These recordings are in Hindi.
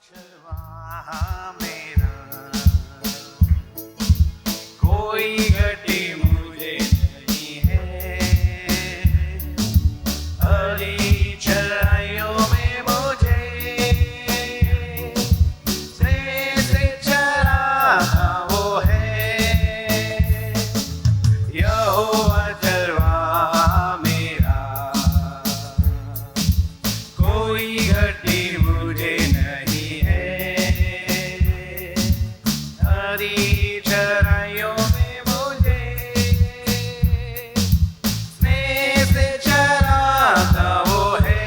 चरवाहा मेरा, कोई गति मुझे नहीं है। हरी चराइयों में मुझे स्नेह से चराता वो है। यहोवा चरवाहा मेरा, कोई घटी मुझे नहीं है। हरी चराइयों में मुझे स्नेह से चराता वो है।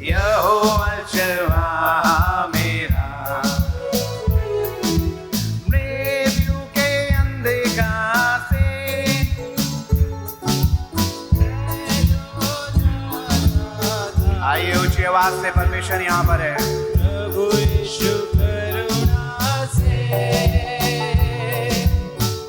यहोवा चरवाहा मेरा, मृत्यु के अंधकार से आइए ऊंची आवाज से परमेश्वर यहाँ पर है। प्रभु यीशु करुणा से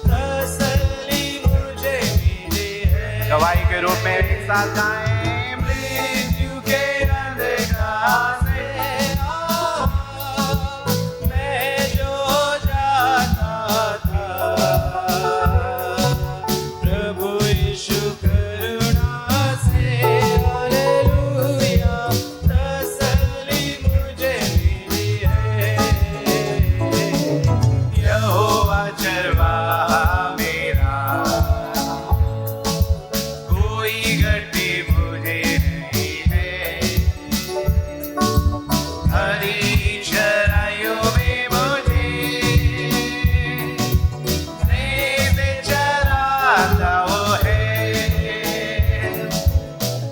तसल्ली मुझे मिली है। गवाही के रूप में एक साथ गाएं। मृत्यु के अंधकार से मैं जो जाता था, प्रभु यीशु करुणा से हालेलुया तसल्ली मुझे मिली है। यहोवा चरवाहा मेरा, कोई घटी मुझे नहीं है। हरी चराइयों में मुझे स्नेह से चराता वो है।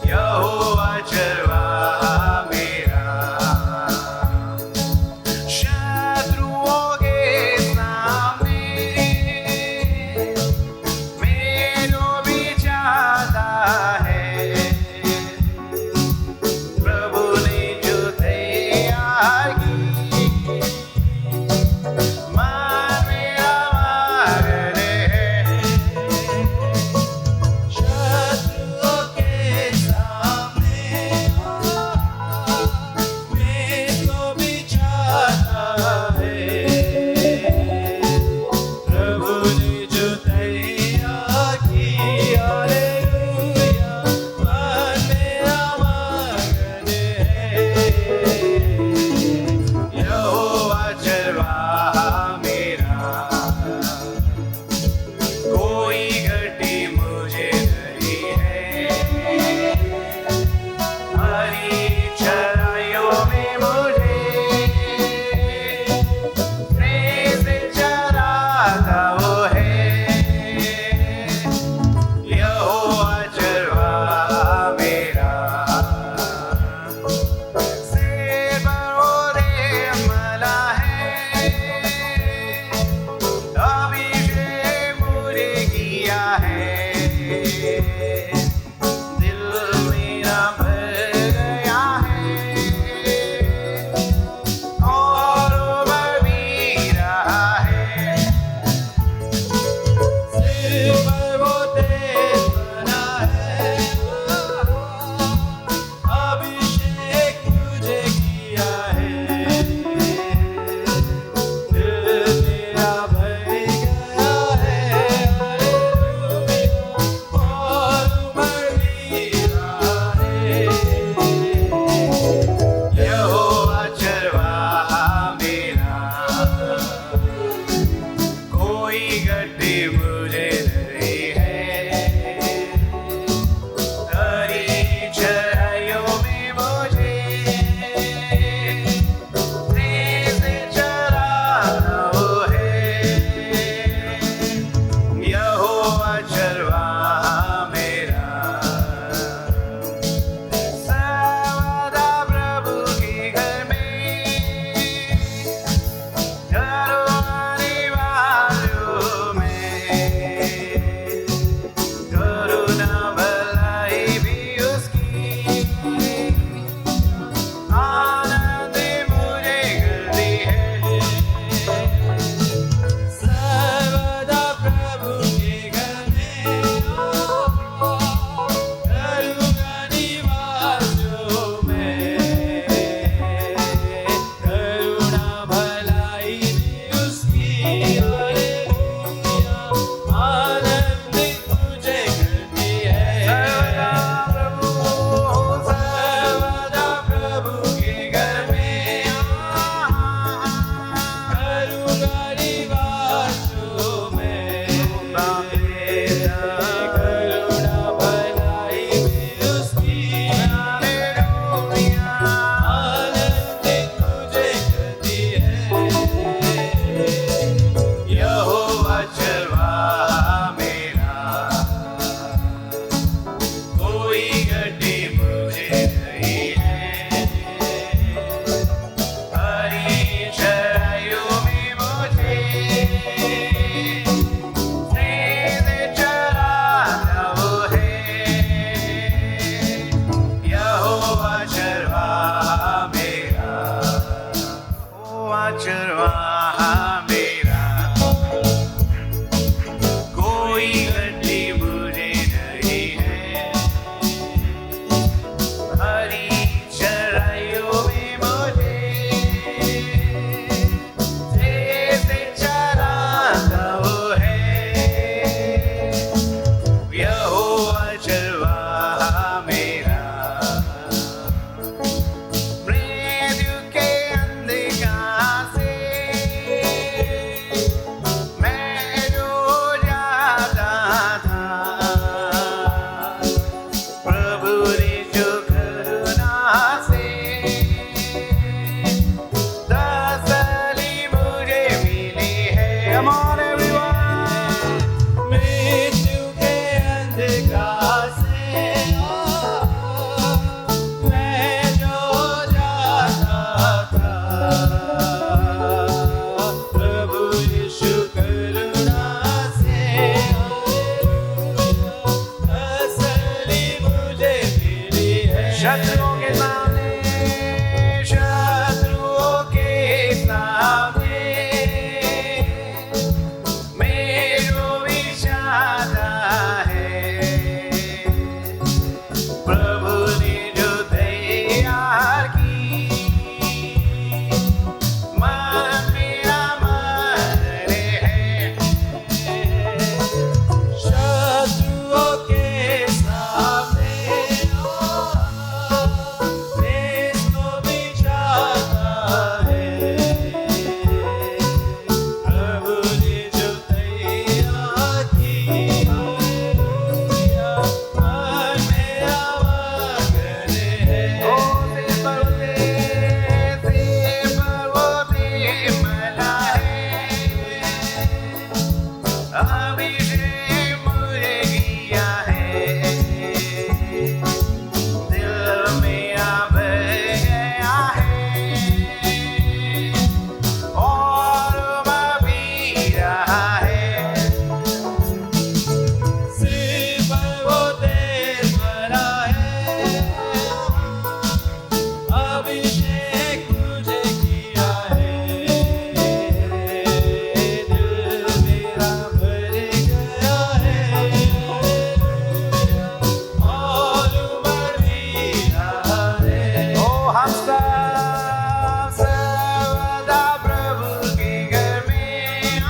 यहोवा चरवाहा मेरा, शत्रुओं के सामने मेरे भी जाता है। प्रभु ने जो तैयार की, मान मेरा मार्ग है। शत्रुओं के सामने मेरे भी जाता है। प्रभु ने जो तैयार की, हालेलुया मान मेरा मार्ग है। यहोवा चरवाहा मेरा, कोई घटी मुझे नहीं है। हरी चराइयों में मुझे स्नेह से चराता वो है। यहोवा चरवाहा मेरा, सेवरों मला है। अभिषेक मुझे किया है। दिल मेरा भर गया है और उभर भी रहा है। सिर पर वो तेज बना है, अभिषेक मुझे किया है। दिल मेरा भर गया है, हालेलुया और उमड़ भी रहा है। यहोवा चरवाहा मेरा, कोई घटी मुझे नहीं है। हरी चराइयों में मुझे स्नेह से चराता वो है। यहोवा चरवाहा मेरा, सर्वदा प्रभु के घर में घरों आने वालों में अभिषेक मुझे किया है, दिल मेरा भर गया है और मैं पी रहा है। सिर पर वो तेल भरा है, अभिषेक मुझे किया है, दिल मेरा भर गया है और मैं पी रहा है। ओ हम सब सर्वदा प्रभु के घर में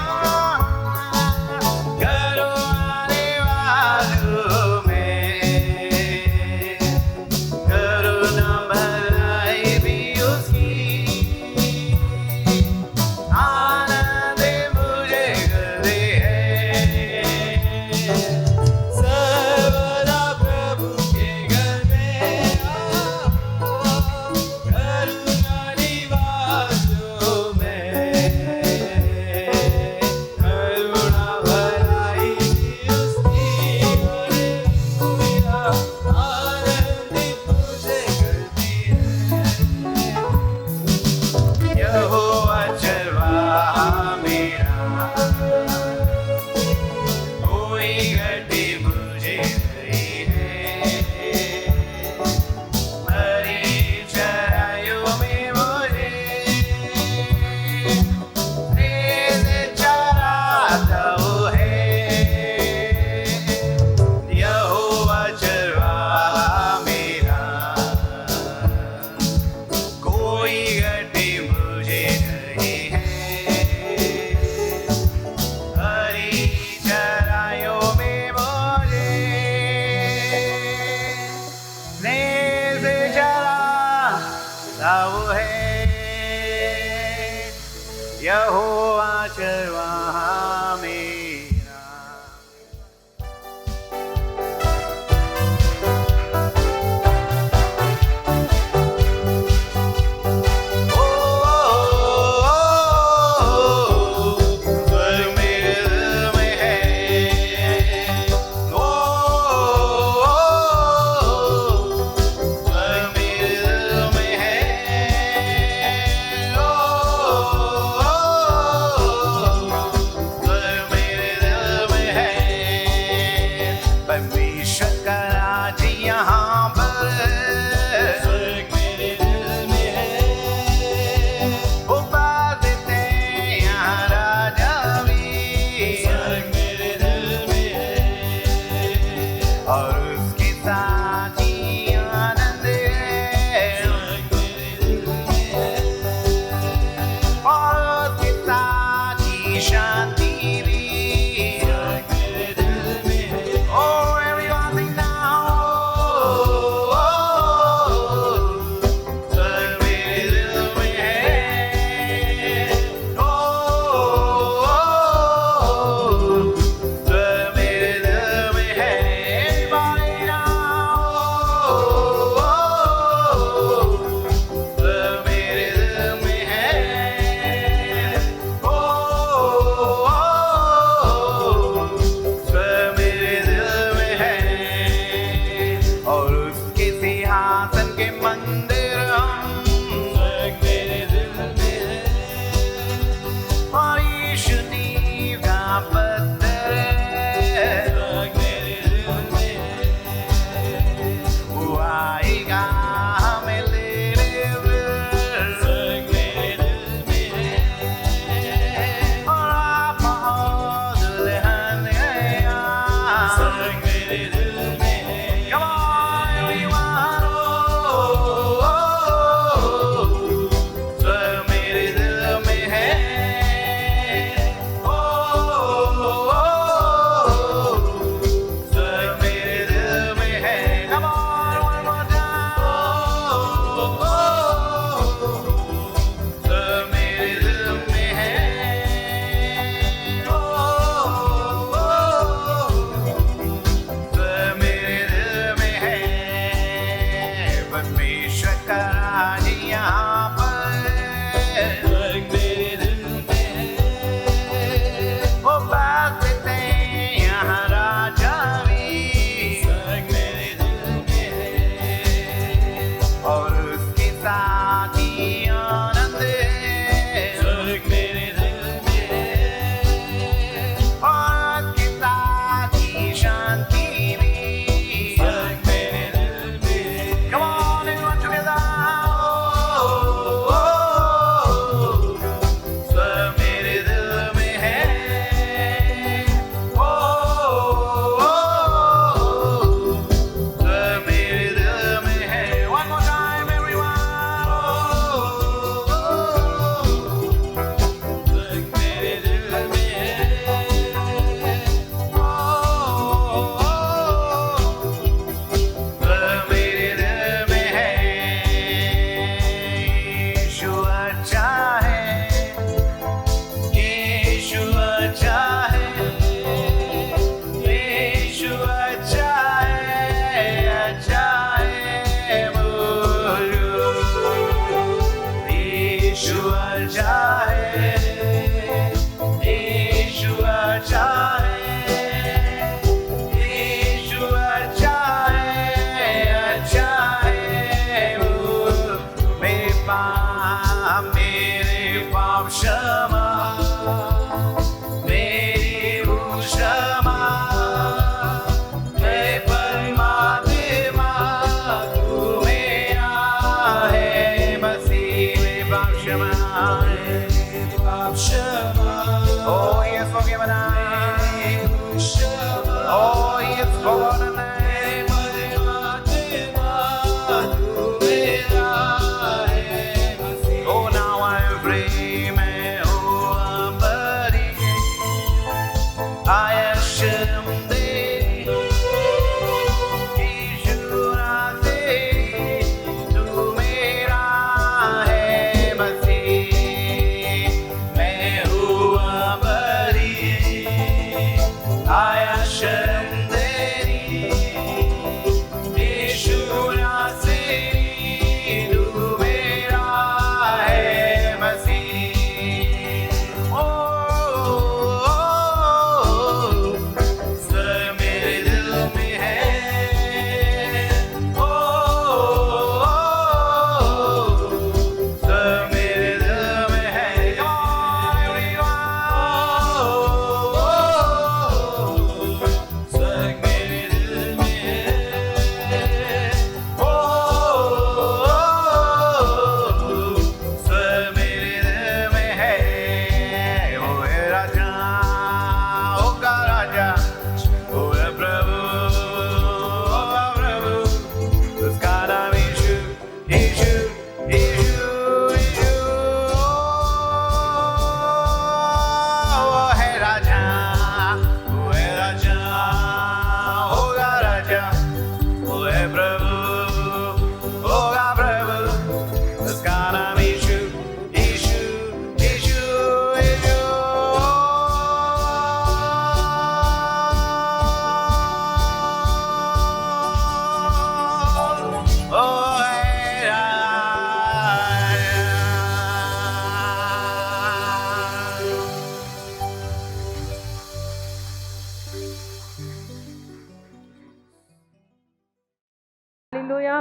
हालेलुया।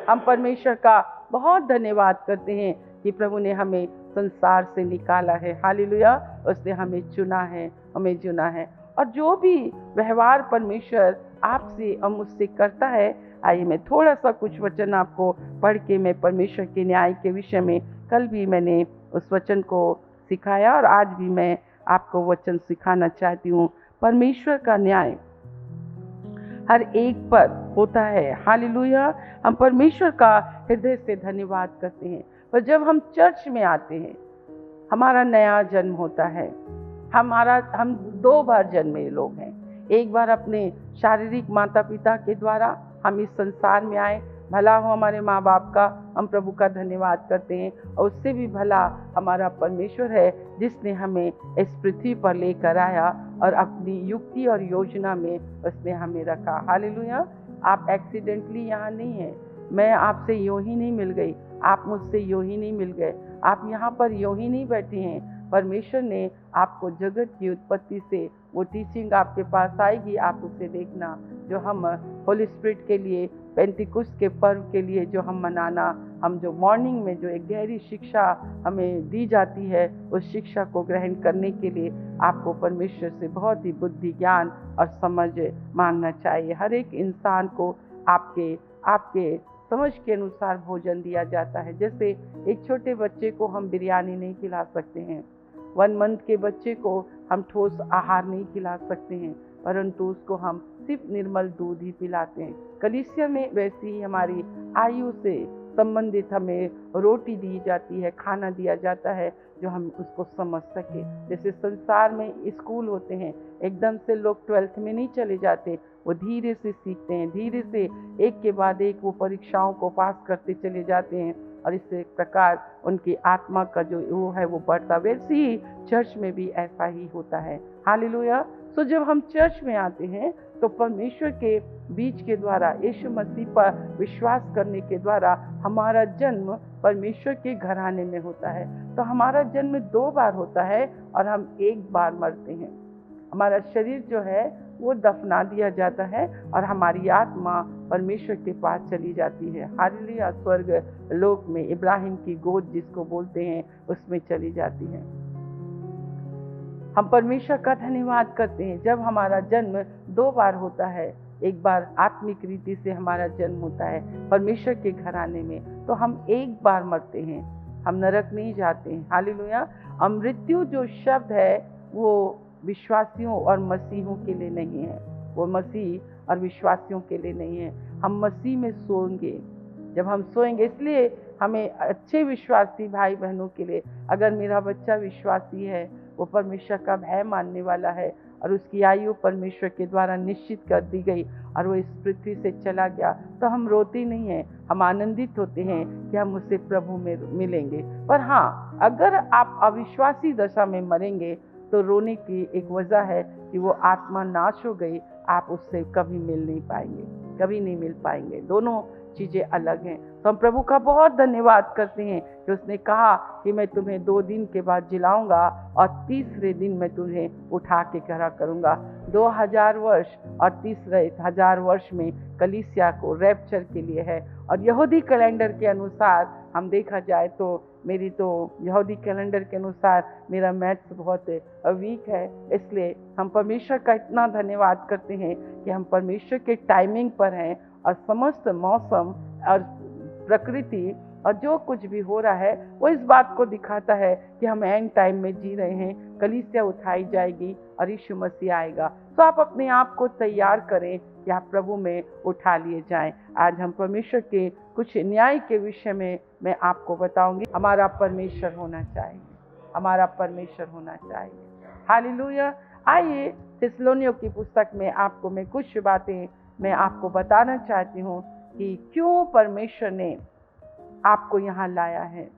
हम परमेश्वर का बहुत धन्यवाद करते हैं कि प्रभु ने हमें संसार से निकाला है। हालेलुया। उसने हमें चुना है, हमें चुना है। और जो भी व्यवहार परमेश्वर आपसे और मुझसे करता है, आइए मैं थोड़ा सा कुछ वचन आपको पढ़ के मैं परमेश्वर के न्याय के विषय में, कल भी मैंने उस वचन को सिखाया और आज भी मैं आपको वचन सिखाना चाहती हूँ। परमेश्वर का न्याय हर एक पर होता है। हालेलुया। हम परमेश्वर का हृदय से धन्यवाद करते हैं। पर जब हम चर्च में आते हैं, हमारा नया जन्म होता है। हम 2 बार जन्मे लोग हैं। एक बार अपने शारीरिक माता पिता के द्वारा हम इस संसार में आए। भला हो हमारे माँ बाप का, हम प्रभु का धन्यवाद करते हैं। और उससे भी भला हमारा परमेश्वर है जिसने हमें इस पृथ्वी पर लेकर आया और अपनी युक्ति और योजना में उसने हमें रखा। हालेलुया। आप एक्सीडेंटली यहाँ नहीं हैं। मैं आपसे यूं ही नहीं मिल गई, आप मुझसे यूं ही नहीं मिल गए, आप यहाँ पर यूं ही नहीं बैठे हैं। परमेश्वर ने आपको जगत की उत्पत्ति से वो टीचिंग आपके पास आएगी, आप उसे देखना। जो हम होली स्पिरिट के लिए, पेंटिकुस्ट के पर्व के लिए जो हम मनाना, हम जो मॉर्निंग में जो एक गहरी शिक्षा हमें दी जाती है, उस शिक्षा को ग्रहण करने के लिए आपको परमेश्वर से बहुत ही बुद्धि, ज्ञान और समझ मांगना चाहिए। हर एक इंसान को आपके समझ के अनुसार भोजन दिया जाता है। जैसे एक छोटे बच्चे को हम बिरयानी नहीं खिला सकते हैं, 1 मंथ के बच्चे को हम ठोस आहार नहीं खिला सकते हैं, परंतु उसको हम सिर्फ निर्मल दूध ही पिलाते हैं। कलीसिया में वैसे ही हमारी आयु से संबंधित हमें रोटी दी जाती है, खाना दिया जाता है जो हम उसको समझ सके। जैसे संसार में स्कूल होते हैं, एकदम से लोग 12th में नहीं चले जाते, वो धीरे से सीखते हैं, धीरे से एक के बाद एक वो परीक्षाओं को पास करते चले जाते हैं और इस प्रकार उनकी आत्मा का जो वो है वो बढ़ता। वैसे ही चर्च में भी ऐसा ही होता है। हालेलुया। तो जब हम चर्च में आते हैं तो परमेश्वर के बीच के द्वारा, यीशु मसीह पर विश्वास करने के द्वारा हमारा जन्म परमेश्वर के घराने में होता है। तो हमारा जन्म 2 बार होता है और हम 1 बार मरते हैं। हमारा शरीर जो है वो दफना दिया जाता है और हमारी आत्मा परमेश्वर के पास चली जाती है। हालेलुया। स्वर्ग लोक में इब्राहिम की गोद जिसको बोलते हैं, उसमें चली जाती है। हम परमेश्वर का धन्यवाद करते हैं जब हमारा जन्म 2 बार होता है। एक बार आत्मिक रीति से हमारा जन्म होता है परमेश्वर के घराने में, तो हम 1 बार मरते हैं, हम नरक नहीं जाते हैं। हालेलुया। मृत्यु जो शब्द है वो विश्वासियों और मसीहों के लिए नहीं है, वो मसीह और विश्वासियों के लिए नहीं है। हम मसीह में सोएंगे। जब हम सोएंगे, इसलिए हमें अच्छे विश्वासी भाई बहनों के लिए, अगर मेरा बच्चा विश्वासी है, वो परमेश्वर का भय मानने वाला है और उसकी आयु परमेश्वर के द्वारा निश्चित कर दी गई और वो इस पृथ्वी से चला गया, तो हम रोते नहीं हैं, हम आनंदित होते हैं कि हम उससे प्रभु में मिलेंगे। पर हाँ, अगर आप अविश्वासी दशा में मरेंगे तो रोने की एक वजह है कि वो आत्मा नाश हो गई, आप उससे कभी मिल नहीं पाएंगे, कभी नहीं मिल पाएंगे। दोनों चीज़ें अलग हैं। तो हम प्रभु का बहुत धन्यवाद करते हैं कि उसने कहा कि मैं तुम्हें 2 दिन के बाद जिलाऊंगा और तीसरे दिन मैं तुम्हें उठा के खड़ा करूंगा। 2000 वर्ष और तीसरे 1000 वर्ष में कलीसिया को रैप्चर के लिए है। और यहूदी कैलेंडर के अनुसार हम देखा जाए तो मेरी तो यहूदी कैलेंडर के अनुसार मेरा मैथ्स बहुत वीक है, इसलिए हम परमेश्वर का इतना धन्यवाद करते हैं कि हम परमेश्वर के टाइमिंग पर हैं और समस्त मौसम और प्रकृति और जो कुछ भी हो रहा है वो इस बात को दिखाता है कि हम एंड टाइम में जी रहे हैं। कलीसिया उठाई जाएगी और यीशु मसीह आएगा। तो आप अपने आप को तैयार करें कि आप प्रभु में उठा लिए जाएं। आज हम परमेश्वर के कुछ न्याय के विषय में मैं आपको बताऊंगी। हमारा परमेश्वर होना चाहिए, हमारा परमेश्वर होना चाहिए। हालेलुया। आइए थिस्सलुनीयों की पुस्तक में आपको मैं कुछ बातें मैं आपको बताना चाहती हूँ कि क्यों परमेश्वर ने आपको यहाँ लाया है।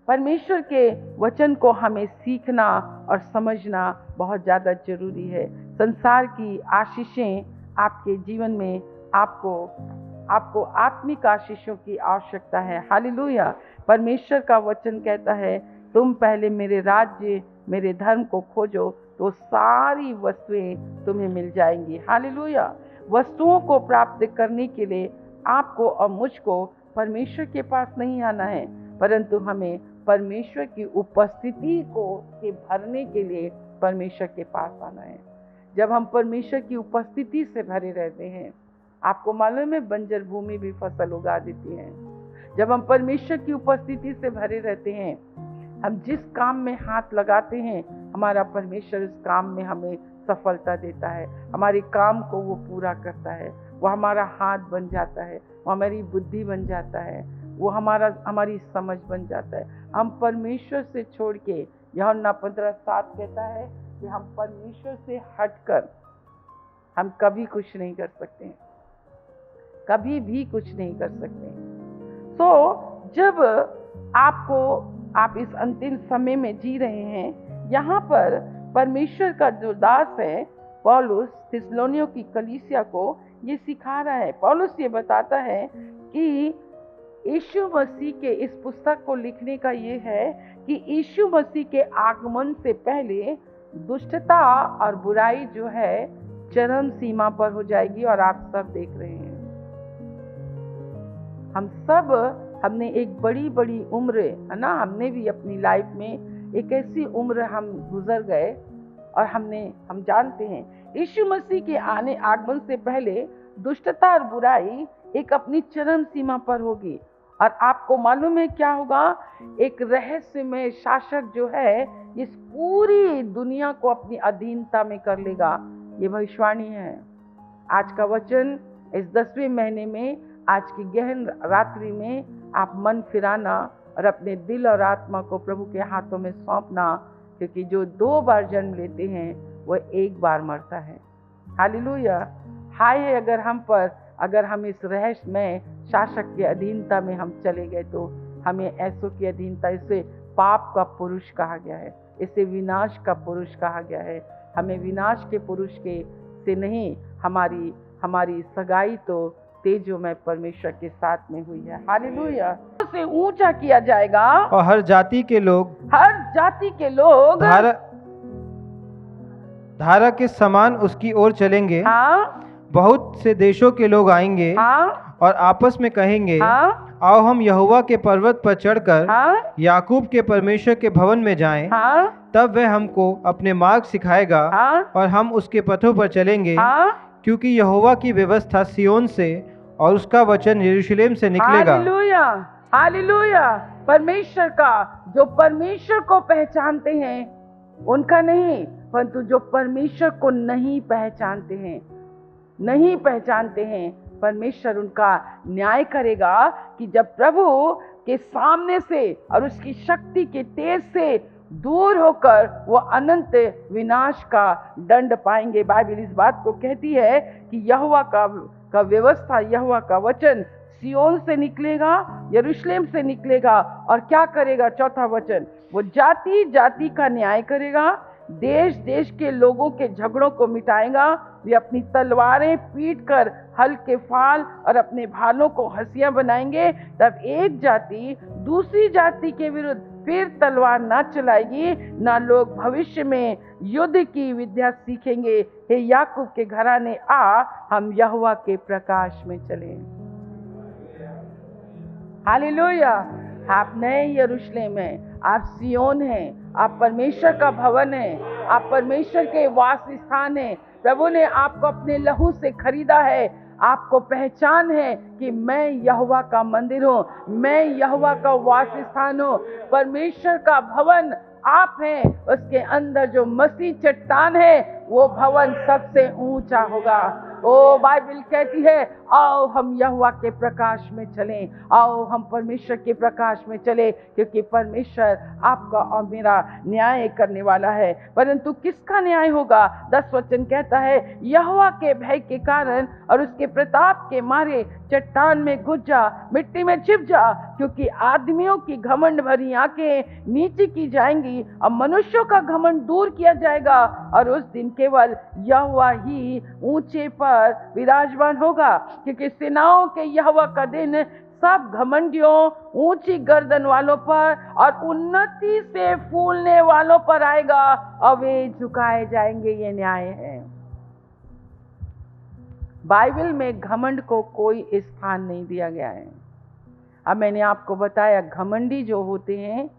परमेश्वर के वचन को हमें सीखना और समझना बहुत ज़्यादा जरूरी है। संसार की आशीषें आपके जीवन में आपको आत्मिक आशीषों की आवश्यकता है। हालेलुया। परमेश्वर का वचन कहता है, तुम पहले मेरे राज्य मेरे धर्म को खोजो तो सारी वस्तुएं तुम्हें मिल जाएंगी। हालेलुया। वस्तुओं को प्राप्त करने के लिए आपको और मुझको परमेश्वर के पास नहीं आना है, परंतु हमें परमेश्वर की उपस्थिति को के भरने के लिए परमेश्वर के पास आना है। जब हम परमेश्वर की उपस्थिति से भरे रहते हैं, आपको मालूम है बंजर भूमि भी फसल उगा देती है। जब हम परमेश्वर की उपस्थिति से भरे रहते हैं, हम जिस काम में हाथ लगाते हैं, हमारा परमेश्वर उस काम में हमें सफलता देता है। हमारे काम को वो पूरा करता है। वो हमारा हाथ बन जाता है, वो हमारी बुद्धि बन जाता है, वो हमारी समझ बन जाता है। हम परमेश्वर से छोड़ के, यूहन्ना 15:7 कहता है कि हम परमेश्वर से हटकर हम कभी कुछ नहीं कर सकते, कभी भी कुछ नहीं कर सकते। तो जब आप इस अंतिम समय में जी रहे हैं, यहाँ पर परमेश्वर का जो दास है पौलुस थिस्सलुनीयों की कलीसिया को ये सिखा रहा है। पौलुस ये बताता है कि यीशु मसीह के इस पुस्तक को लिखने का ये है कि यीशु मसीह के आगमन से पहले दुष्टता और बुराई जो है चरम सीमा पर हो जाएगी। और आप सब देख रहे हैं, हमने एक बड़ी उम्र है ना, हमने भी अपनी लाइफ में एक ऐसी उम्र हम गुजर गए और हम जानते हैं यीशु मसीह के आगमन से पहले दुष्टता और बुराई एक अपनी चरम सीमा पर होगी। और आपको मालूम है क्या होगा? एक रहस्यमय शासक जो है इस पूरी दुनिया को अपनी अधीनता में कर लेगा। ये भविष्यवाणी है। आज का वचन इस 10वें महीने में, आज की गहन रात्रि में आप मन फिराना और अपने दिल और आत्मा को प्रभु के हाथों में सौंपना, क्योंकि जो 2 बार जन्म लेते हैं वह 1 बार मरता है। हालेलुया। हाय है अगर हम इस रहस्य में शासक की अधीनता में हम चले गए, तो हमें ऐसों की अधीनता, इसे पाप का पुरुष कहा गया है, इसे विनाश का पुरुष कहा गया है। हमें विनाश के पुरुष के से नहीं, हमारी सगाई तो तेजोमय परमेश्वर के साथ में हुई है। हालेलुया। उसे ऊंचा किया जाएगा और हर जाति के लोग धारा के समान उसकी ओर चलेंगे। हाँ, बहुत से देशों के लोग आएंगे, हाँ, और आपस में कहेंगे, हाँ, आओ हम यहोवा के पर्वत पर चढ़कर हाँ, याकूब के परमेश्वर के भवन में जाएं। हाँ, तब वह हमको अपने मार्ग सिखाएगा, हाँ, और हम उसके पथों पर चलेंगे। हाँ। क्योंकि यहोवा की व्यवस्था सिय्योन से और उसका वचन यरूशलेम से निकलेगा। Hallelujah, hallelujah. परमेश्वर का, जो परमेश्वर को पहचानते हैं उनका नहीं, परंतु जो परमेश्वर को नहीं पहचानते हैं, परमेश्वर उनका न्याय करेगा कि जब प्रभु के सामने से और उसकी शक्ति के तेज से दूर होकर वो अनंत विनाश का दंड पाएंगे। बाइबल इस बात को कहती है कि यहोवा का व्यवस्था, यहोवा का वचन सियोन से निकलेगा, यरूशलेम से निकलेगा और क्या करेगा? चौथा वचन, वो जाति जाति का न्याय करेगा, देश देश के लोगों के झगड़ों को मिटाएगा। वे अपनी तलवारें पीट कर हल के फाल और अपने भालों को हंसियां बनाएंगे। तब एक जाति दूसरी जाति के विरुद्ध फिर तलवार ना चलाएगी, ना लोग भविष्य में युद्ध की विद्या सीखेंगे। हे याकूब के घराने, आ हम यहोवा के प्रकाश में चलें। हालेलुया। आप नए यरूशलेम हैं, आप सियोन हैं, आप परमेश्वर का भवन है, आप परमेश्वर के वास स्थान हैं। प्रभु ने आपको अपने लहू से खरीदा है। आपको पहचान है कि मैं यहोवा का मंदिर हूँ, मैं यहोवा का वास स्थान हूँ। परमेश्वर का भवन आप हैं, उसके अंदर जो मसीह चट्टान है वो भवन सबसे ऊंचा होगा। ओ बाइबल कहती है, आओ हम यहोवा के प्रकाश में चलें, आओ हम परमेश्वर के प्रकाश में चले, क्योंकि परमेश्वर आपका और मेरा न्याय करने वाला है। परंतु किसका न्याय होगा? 10 वचन कहता है, यहोवा के भय के कारण और उसके प्रताप के मारे चट्टान में घुस जा, मिट्टी में छिप जा, क्योंकि आदमियों की घमंड भरी आंखें नीचे की जाएंगी और मनुष्यों का घमंड दूर किया जाएगा, और उस दिन केवल यहोवा ही ऊंचे पर विराजमान होगा। क्योंकि सेनाओं के यहोवा का दिन सब घमंडियों, ऊंची गर्दन वालों पर और उन्नति से फूलने वालों पर आएगा और वे झुकाए जाएंगे। ये न्याय है। बाइबल में घमंड को कोई स्थान नहीं दिया गया है। अब मैंने आपको बताया, घमंडी जो होते हैं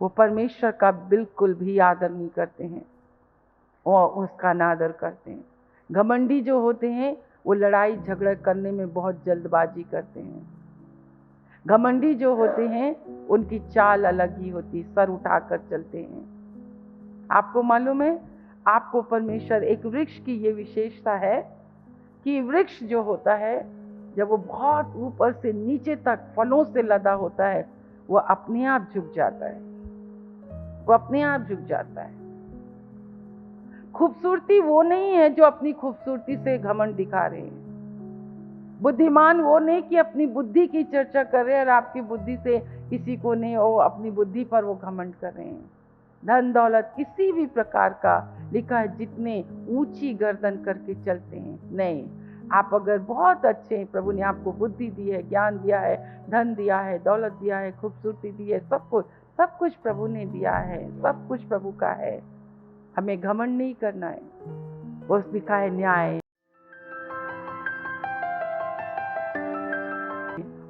वो परमेश्वर का बिल्कुल भी आदर नहीं करते हैं और उसका अनादर करते हैं। घमंडी जो होते हैं वो लड़ाई झगड़ा करने में बहुत जल्दबाजी करते हैं। घमंडी जो होते हैं उनकी चाल अलग ही होती, सर उठाकर चलते हैं। आपको मालूम है, आपको परमेश्वर एक वृक्ष की ये विशेषता है कि वृक्ष जो होता है जब वो बहुत ऊपर से नीचे तक फलों से लदा होता है, वो अपने आप झुक जाता है, वो अपने आप झुक जाता है। खूबसूरती वो नहीं है जो अपनी खूबसूरती से घमंड दिखा रहे हैं। बुद्धिमान वो नहीं कि अपनी बुद्धि की चर्चा कर रहे हैं और आपकी बुद्धि से किसी को नहीं, वो अपनी बुद्धि पर वो घमंड कर रहे हैं। धन दौलत किसी भी प्रकार का लिखा है, जितने ऊंची गर्दन करके चलते हैं। नहीं, आप अगर बहुत अच्छे हैं, प्रभु ने आपको बुद्धि दी है, ज्ञान दिया है, धन दिया है, दौलत दिया है, खूबसूरती दी है, सब कुछ प्रभु ने दिया है, सब कुछ प्रभु का है। हमें घमंड नहीं करना है। वो लिखा है न्याय।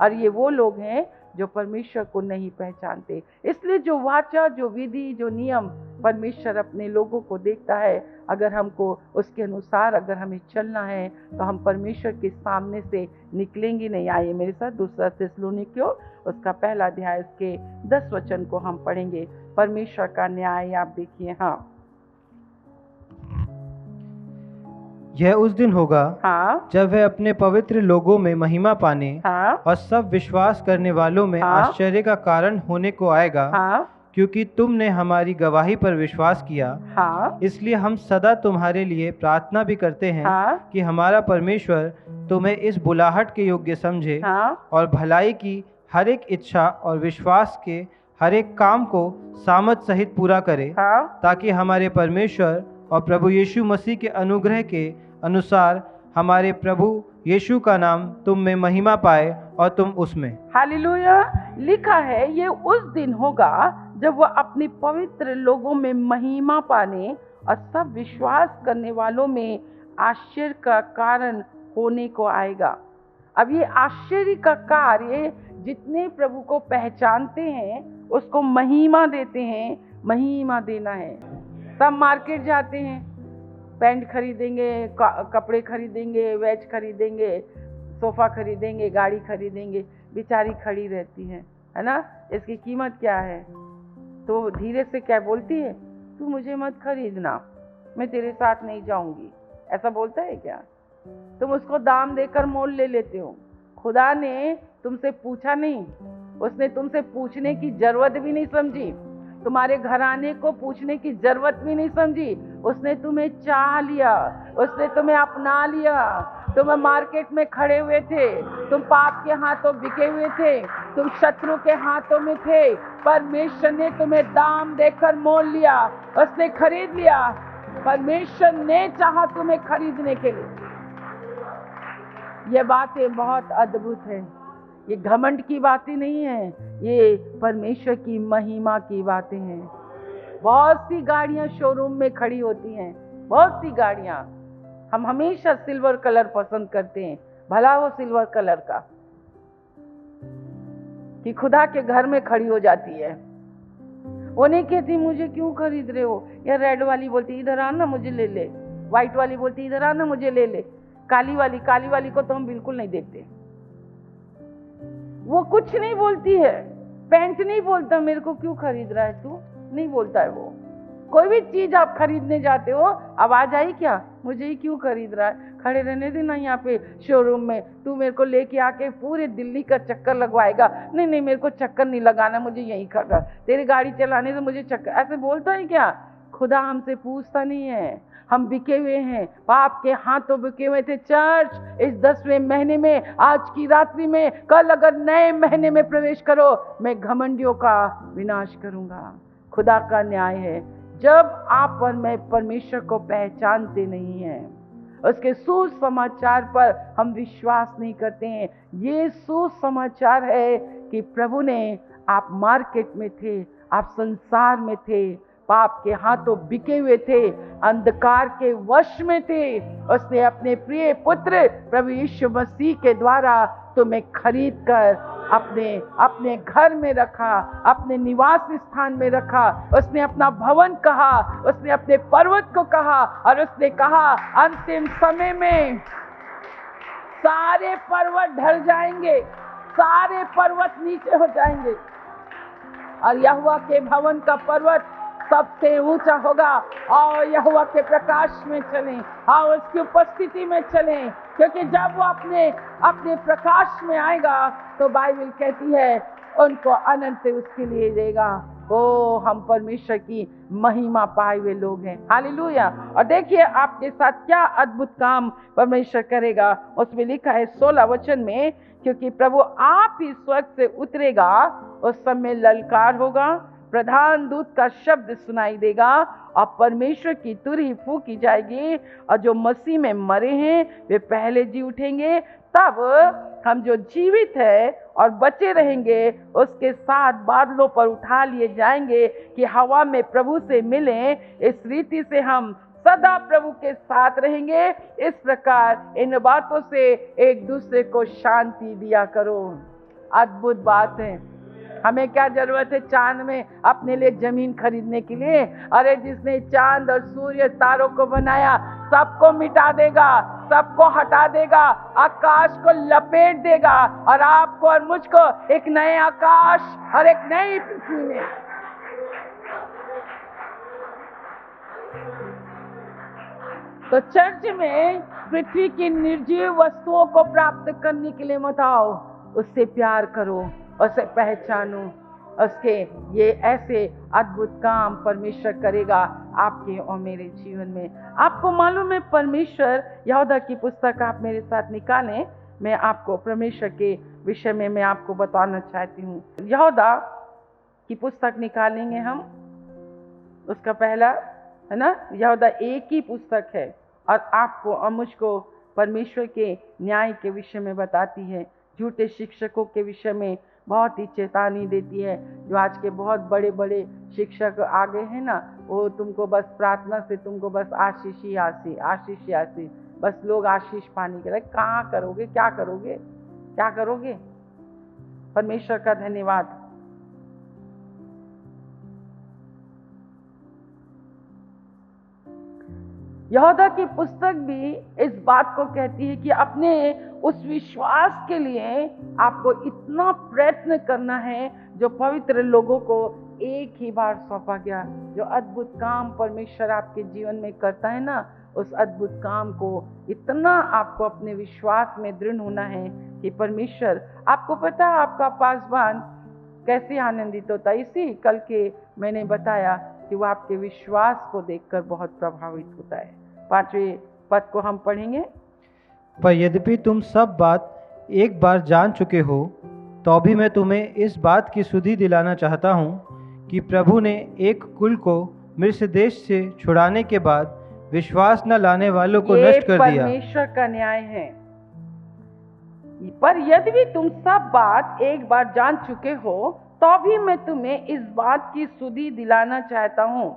और ये वो लोग हैं जो परमेश्वर को नहीं पहचानते। इसलिए जो वाचा, जो विधि, जो नियम परमेश्वर अपने लोगों को देखता है, अगर हमको उसके अनुसार अगर हमें चलना है तो हम परमेश्वर के सामने से निकलेंगे नहीं। आइए मेरे साथ दूसरा थिस्सलुनीकियों उसका पहला अध्याय उसके 10 वचन को हम पढ़ेंगे। परमेश्वर का न्याय आप देखिए। हाँ, यह उस दिन होगा हाँ, जब वह अपने पवित्र लोगों में महिमा पाने हाँ, और सब विश्वास करने वालों में हाँ, आश्चर्य का कारण होने को आएगा। हाँ, क्योंकि तुमने हमारी गवाही पर विश्वास किया, हाँ, इसलिए हम सदा तुम्हारे लिए प्रार्थना भी करते हैं हाँ, कि हमारा परमेश्वर तुम्हें इस बुलाहट के योग्य समझे हाँ, और भलाई की हर एक इच्छा और विश्वास के हर एक काम को सामर्थ सहित पूरा करे, हाँ, ताकि हमारे परमेश्वर और प्रभु यीशु मसीह के अनुग्रह के अनुसार हमारे प्रभु यीशु का नाम तुम में महिमा पाए और तुम उसमें। हालेलुया। लिखा है ये उस दिन होगा जब वह अपने पवित्र लोगों में महिमा पाने और सब विश्वास करने वालों में आश्चर्य का कारण होने को आएगा। अब ये आश्चर्य का कार्य जितने प्रभु को पहचानते हैं उसको महिमा देते हैं। महिमा देना है। सब मार्केट जाते हैं, पैंट खरीदेंगे, कपड़े खरीदेंगे, वेज खरीदेंगे, सोफा खरीदेंगे, गाड़ी खरीदेंगे, बेचारी खड़ी रहती है ना। इसकी कीमत क्या है? तो धीरे से क्या बोलती है, तू मुझे मत खरीदना, मैं तेरे साथ नहीं जाऊंगी। ऐसा बोलता है क्या? तुम उसको दाम देकर मोल ले लेते हो। खुदा ने तुमसे पूछा नहीं, उसने तुमसे पूछने की जरूरत भी नहीं समझी। तुम्हारे घराने को पूछने की जरूरत भी नहीं समझी। उसने तुम्हें चाह लिया, उसने तुम्हें अपना लिया। तुम मार्केट में खड़े हुए थे, तुम पाप के हाथों बिके हुए थे, तुम शत्रु के हाथों में थे। परमेश्वर ने तुम्हें दाम देकर मोल लिया, उसने खरीद लिया। परमेश्वर ने चाहा तुम्हें खरीदने के लिए। ये बातें बहुत अद्भुत है। ये घमंड की बातें नहीं है, ये परमेश्वर की महिमा की बातें हैं। बहुत सी गाड़ियां शोरूम में खड़ी होती हैं, बहुत सी गाड़ियां। हम हमेशा सिल्वर कलर पसंद करते हैं, भला वो सिल्वर कलर का कि खुदा के घर में खड़ी हो जाती है। वो नहीं कहती मुझे क्यों खरीद रहे हो, या रेड वाली बोलती इधर आना मुझे ले ले, व्हाइट वाली बोलती इधर आना मुझे ले ले, काली वाली को तो हम बिल्कुल नहीं देते। वो कुछ नहीं बोलती है, पैंट नहीं बोलता मेरे को क्यों खरीद रहा है तू, नहीं बोलता है वो। कोई भी चीज आप खरीदने जाते हो, आवाज आई क्या, मुझे ही क्यों खरीद रहा है, खड़े रहने देना यहाँ पे शोरूम में, तू मेरे को लेके आके पूरे दिल्ली का चक्कर लगवाएगा। नहीं नहीं, मेरे को चक्कर नहीं लगाना, मुझे यहीं खड़ा, तेरी गाड़ी चलाने से मुझे चक्कर, ऐसे बोलता है क्या? खुदा हमसे पूछता नहीं है। हम बिके हुए हैं, पाप के हाथों बिके हुए थे। चर्च, इस 10वें महीने में, आज की रात्रि में, कल अगर नए महीने में प्रवेश करो, मैं घमंडियों का विनाश करूंगा। खुदा का न्याय है। जब आप और मैं परमेश्वर को पहचानते नहीं हैं, उसके सुसमाचार पर हम विश्वास नहीं करते हैं। ये सुसमाचार है कि प्रभु ने, आप मार्केट में थे, आप संसार में थे, पाप के हाथों बिके हुए थे, अंधकार के वश में थे। उसने अपने प्रिय पुत्र प्रभु यीशु मसीह के द्वारा तुम्हें खरीद कर अपने घर में रखा, अपने निवास स्थान में रखा। उसने अपना भवन कहा, उसने अपने पर्वत को कहा, और उसने कहा अंतिम समय में सारे पर्वत ढल जाएंगे, सारे पर्वत नीचे हो जाएंगे, और यहोवा के भवन का पर्वत सबसे ऊंचा होगा। और यहोवा के प्रकाश में चलें, और उसकी उपस्थिति में चलें, क्योंकि जब वो अपने प्रकाश में आएगा तो बाइबल कहती है उनको अनंत उसके लिए देगा। ओ, हम परमेश्वर की महिमा पाए हुए लोग हैं। हालेलुया। और देखिए आपके साथ क्या अद्भुत काम परमेश्वर करेगा। उसमें लिखा है 16 वचन में, क्योंकि प्रभु आप ही स्वर्ग से उतरेगा, उस समय ललकार होगा, प्रधान दूत का शब्द सुनाई देगा, और परमेश्वर की तुरही फूंकी जाएगी, और जो मसीह में मरे हैं वे पहले जी उठेंगे। तब हम जो जीवित है और बचे रहेंगे उसके साथ बादलों पर उठा लिए जाएंगे कि हवा में प्रभु से मिलें। इस रीति से हम सदा प्रभु के साथ रहेंगे। इस प्रकार इन बातों से एक दूसरे को शांति दिया करो। अद्भुत बात है। हमें क्या जरूरत है चांद में अपने लिए जमीन खरीदने के लिए? अरे जिसने चांद और सूर्य तारों को बनाया, सबको मिटा देगा, सबको हटा देगा, आकाश को लपेट देगा, और आपको और मुझको एक नए आकाश और एक नई पृथ्वी में। तो चर्च में पृथ्वी की निर्जीव वस्तुओं को प्राप्त करने के लिए मत आओ, उससे प्यार करो, उसे पहचानो। उसके ये ऐसे अद्भुत काम परमेश्वर करेगा आपके और मेरे जीवन में। आपको मालूम है, परमेश्वर, यहोदा की पुस्तक आप मेरे साथ निकालें, मैं आपको परमेश्वर के विषय में मैं आपको बताना चाहती हूँ। यहोदा की पुस्तक निकालेंगे हम, उसका पहला है ना, यहोदा एक ही पुस्तक है, और आपको और मुझको परमेश्वर के न्याय के विषय में बताती है, झूठे शिक्षकों के विषय में बहुत ही चेतावनी देती है। जो आज के बहुत बड़े बड़े शिक्षक आ गए हैं ना, वो तुमको बस प्रार्थना से तुमको बस आशीष ही आशीष, आशीष ही आशीष, बस लोग आशीष पाने के लिए। कहाँ करोगे, क्या करोगे, क्या करोगे? परमेश्वर का धन्यवाद। यहोदा की पुस्तक भी इस बात को कहती है कि अपने उस विश्वास के लिए आपको इतना प्रयत्न करना है जो पवित्र लोगों को एक ही बार सौंपा गया। जो अद्भुत काम परमेश्वर आपके जीवन में करता है ना, उस अद्भुत काम को इतना आपको अपने विश्वास में दृढ़ होना है कि परमेश्वर, आपको पता है आपका पासवान कैसे आनंदित होता है? इसी कल के मैंने बताया कि वो आपके विश्वास को देखकर बहुत प्रभावित होता है। 5वें पद को हम पढ़ेंगे। पर यद्यपि तुम सब बात एक बार जान चुके हो, तो भी मैं तुम्हें इस बात की सुधि दिलाना चाहता हूँ कि प्रभु ने एक कुल को मिस्र देश से छुड़ाने के बाद विश्वास न लाने वालों को नष्ट कर दिया। परमेश्वर का न्याय है। पर यदि तुम सब बात एक बार जान चुके हो, तो भी मैं तुम्हें इस बात की सुधि दिलाना चाहता हूँ।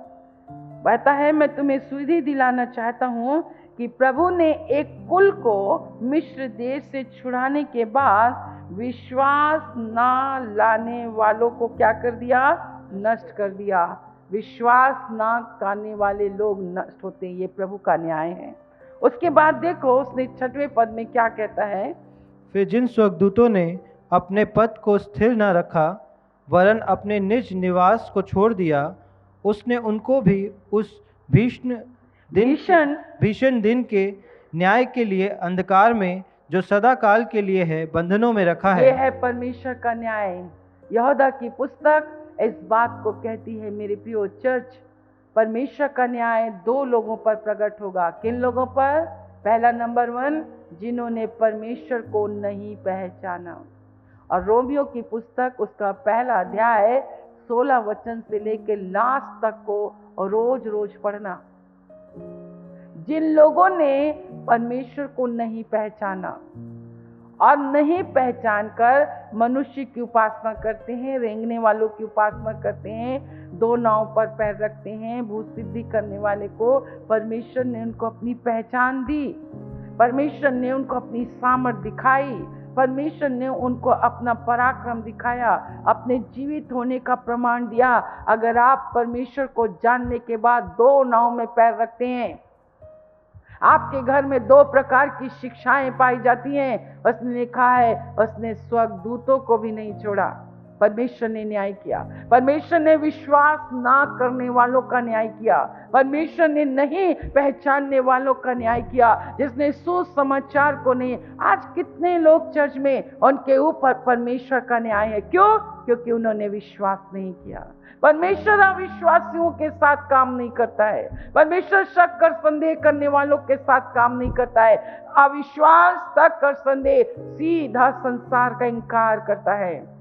कहता है मैं तुम्हें सुधि दिलाना चाहता हूँ कि प्रभु ने एक कुल को मिस्र देश से छुड़ाने के बाद विश्वास ना लाने वालों को क्या कर दिया? नष्ट कर दिया। विश्वास ना करने वाले लोग नष्ट होते हैं। ये प्रभु का न्याय है। उसके बाद देखो उसने 6वें पद में क्या कहता है? फिर जिन स्वर्गदूतों ने अपने पद को स्थिर न रखा वरन अपने निज निवास को छोड़ दिया, उसने उनको भी उस भीषण दिन के न्याय के लिए अंधकार में जो सदा काल के लिए है बंधनों में रखा है। ये है परमेश्वर का न्याय। यहोदा की पुस्तक इस बात को कहती है मेरे प्रिय चर्च, परमेश्वर का न्याय 2 लोगों पर प्रकट होगा। किन लोगों पर? पहला नंबर 1, जिन्होंने परमेश्वर को नहीं पहचाना। और रोमियो की पुस्तक उसका पहला अध्याय 16 वचन से लेकर लास्ट तक को रोज रोज पढ़ना। जिन लोगों ने परमेश्वर को नहीं पहचाना और नहीं पहचान कर मनुष्य की उपासना करते हैं, रेंगने वालों की उपासना करते हैं, 2 नाव पर पैर रखते हैं, भूत सिद्धि करने वाले को परमेश्वर ने उनको अपनी पहचान दी, परमेश्वर ने उनको अपनी सामर्थ दिखाई, परमेश्वर ने उनको अपना पराक्रम दिखाया, अपने जीवित होने का प्रमाण दिया। अगर आप परमेश्वर को जानने के बाद 2 नाव में पैर रखते हैं, आपके घर में 2 प्रकार की शिक्षाएं पाई जाती हैं। उसने लिखा है उसने स्वर्गदूतों को भी नहीं छोड़ा। परमेश्वर ने न्याय किया। परमेश्वर ने विश्वास ना करने वालों का न्याय किया। परमेश्वर ने नहीं पहचानने वालों का न्याय किया। जिसने सुसमाचार को नहीं, आज कितने लोग चर्च में उनके ऊपर परमेश्वर का न्याय है। क्यों? क्योंकि उन्होंने विश्वास नहीं किया। परमेश्वर अविश्वासियों के साथ काम नहीं करता है। परमेश्वर शक कर संदेह करने वालों के साथ काम नहीं करता है। अविश्वास, शक और संदेह सीधा संसार का इनकार करता है।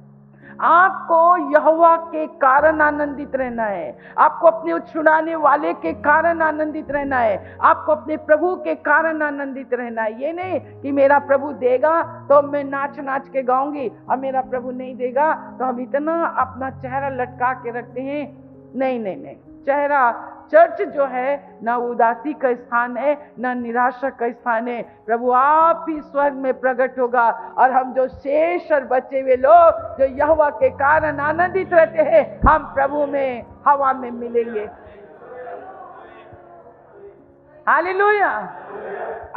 आपको यहोवा के कारण आनंदित रहना है। आपको अपने छुड़ाने वाले के कारण आनंदित रहना है। आपको अपने प्रभु के कारण आनंदित रहना है। ये नहीं कि मेरा प्रभु देगा तो मैं नाच नाच के गाऊंगी और मेरा प्रभु नहीं देगा तो हम इतना अपना चेहरा लटका के रखते हैं। नहीं नहीं नहीं, चेहरा, चर्च जो है ना उदासी का स्थान है ना निराशा का स्थान है। प्रभु आप ही स्वर्ग में प्रकट होगा और हम जो शेष और बचे हुए लोग जो यहोवा के कारण आनंदित रहते हैं, हम प्रभु में हवा में मिलेंगे। हालेलुया।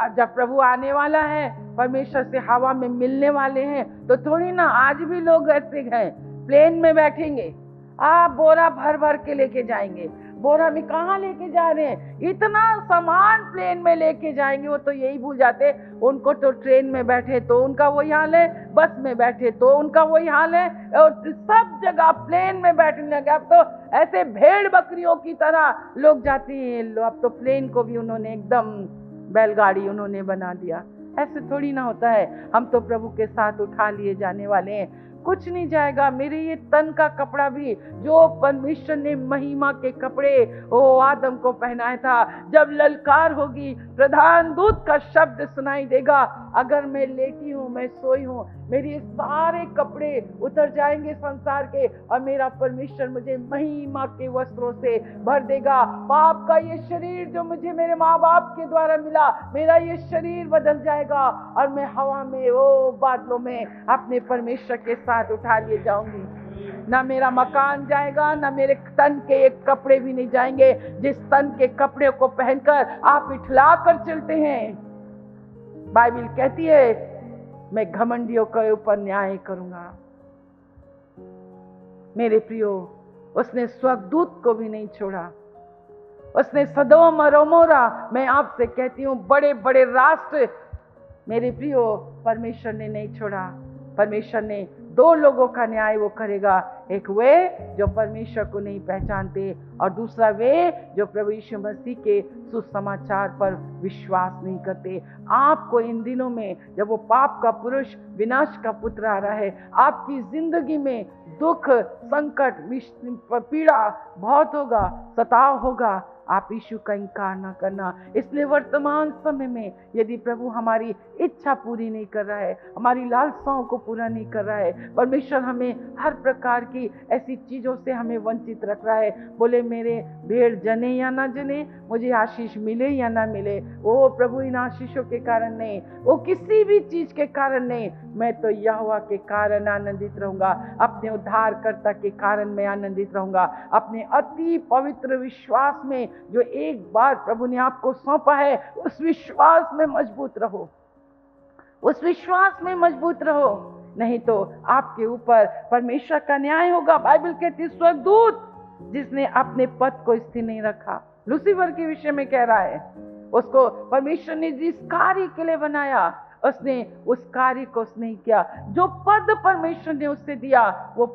और जब प्रभु आने वाला है, परमेश्वर से हवा में मिलने वाले हैं, तो थोड़ी ना आज भी लोग ऐसे हैं प्लेन में बैठेंगे, आप बोरा भर भर के लेके जाएंगे। बोरा में कहाँ लेके जा रहे हैं? इतना सामान प्लेन में लेके जाएंगे। वो तो यही भूल जाते, उनको तो ट्रेन में बैठे तो उनका वही हाल है, बस में बैठे तो उनका वही हाल है, और सब जगह प्लेन में बैठने लगे। अब तो ऐसे भेड़ बकरियों की तरह लोग जाते हैं। अब तो प्लेन को भी उन्होंने एकदम बैलगाड़ी उन्होंने बना दिया। ऐसे थोड़ी ना होता है। हम तो प्रभु के साथ उठा लिए जाने वाले हैं। कुछ नहीं जाएगा। मेरे ये तन का कपड़ा भी जो परमेश्वर ने महिमा के कपड़े वो आदम को पहनाया था, जब ललकार होगी, प्रधान दूत का शब्द सुनाई देगा, अगर मैं लेटी हूँ, मैं सोई हूँ, मेरे सारे कपड़े उतर जाएंगे संसार के और मेरा परमेश्वर मुझे महिमा के वस्त्रों से भर देगा। पाप का ये शरीर जो मुझे मेरे माँ बाप के द्वारा मिला, मेरा ये शरीर बदल जाएगा और मैं हवा में, वो बादलों में अपने परमेश्वर के साथ उठा लिए जाऊंगी। ना मेरा मकान जाएगा, ना मेरे तन के एक कपड़े भी नहीं जाएंगे। जिस तन के कपड़े को पहनकर आप इठला कर चलते हैं, बाइबल कहती है मैं घमंडियों के ऊपर न्याय करूंगा। मेरे प्रियो, उसने स्वर्गदूत को भी नहीं छोड़ा। उसने सदोम और अमोरा, मैं आपसे कहती हूं बड़े बड़े राष्ट्र, मेरे प्रियो, परमेश्वर ने नहीं छोड़ा। परमेश्वर ने दो लोगों का न्याय वो करेगा, एक वे जो परमेश्वर को नहीं पहचानते और दूसरा वे जो प्रभु यीशु मसीह के सुसमाचार पर विश्वास नहीं करते। आपको इन दिनों में जब वो पाप का पुरुष विनाश का पुत्र आ रहा है, आपकी जिंदगी में दुख, संकट, पीड़ा बहुत होगा, सताव होगा, आप यीशु का इनकार ना करना। इसलिए वर्तमान समय में यदि प्रभु हमारी इच्छा पूरी नहीं कर रहा है, हमारी लालसाओं को पूरा नहीं कर रहा है, परमेश्वर हमें हर प्रकार की ऐसी चीजों से हमें वंचित रख रहा है, बोले मेरे भेड़ जने या ना जने, मुझे आशीष मिले या ना मिले, वो प्रभु इन आशीषों के कारण नहीं, वो किसी भी चीज के कारण नहीं, मैं तो यहोवा के कारण आनंदित रहूंगा, अपने उद्धारकर्ता के कारण मैं आनंदित रहूंगा। अपने अति पवित्र विश्वास में जो एक बार प्रभु ने आपको सौंपा है, उस विश्वास में मजबूत रहो, उस विश्वास में मजबूत रहो, नहीं तो आपके ऊपर परमेश्वर का न्याय होगा। बाइबल कहती है स्वर्गदूत जिसने अपने पद को स्थिर नहीं रखा, लूसीफर के विषय में कह रहा है, उसको परमेश्वर ने जिस कार्य के लिए बनाया उसने उस कार्य को उसने नहीं किया। जो पद परमेश्वर ने उससे दिया वो